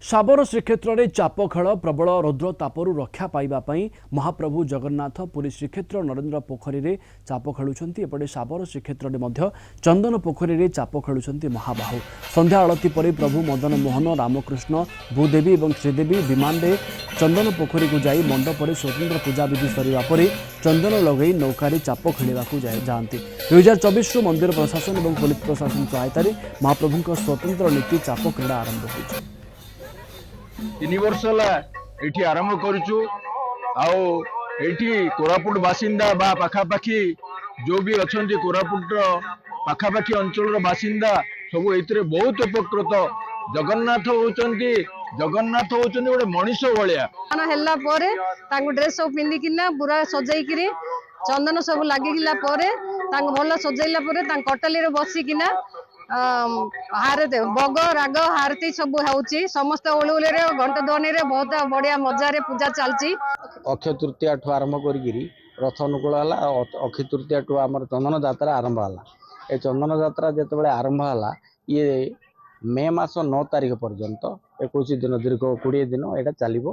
साबर श्रीक्षेत्र में चाप खेल प्रबल रौद्र तापरू रक्षा पाइबापी महाप्रभु जगन्नाथ पुरी श्रीक्षेत्र नरेन्द्र पोखरी में चाप खेलुंट एपटे साबर श्रीक्षेत्र में चंदन पोखरी में चाप खेलुंट महाबाहु संध्या आलती पर प्रभु मदन मोहन रामकृष्ण भूदेवी और श्रीदेवी विमान में चंदन पोखरी को जाई मंडप में स्वतंत्र पूजा विधि सरवा पर चंदन लगई नौकार चाप खेलने जाती 2024 मंदिर प्रशासन और पुलिस प्रशासन सहायता महाप्रभु स्वतंत्र नीति चाप क्रीड़ा आरंभ हो 3 वर्ष ये आरंभ करुचु कोरापुट बासिंदा बा पाखापाखी जो भी अच्छा कोरापुट पाखापाखी अंचल बासिंदा सब ये बहुत उपकृत जगन्नाथ होती गोटे मनीष भाया ड्रेस सब पिंधिकिना पूरा सजाई चंदन सब लगिला भल सजाइला कटाली बसिकिना हारती बग राग हारती सब होची समस्त ओलुले घंट ध्वनि बहुत बढ़िया मजार पूजा चलती। अक्षय तृतीया ठू आरंभ करी रथ अनुकूल है अक्षय तृतीया ठू आम चंदन यात्रा आरंभ है। ये चंदन यात्रा जिते आरंभ है ये मे मास 9 तारिख पर्यंत 21 दिन दीर्घ 20 दिन यहाँ चलो।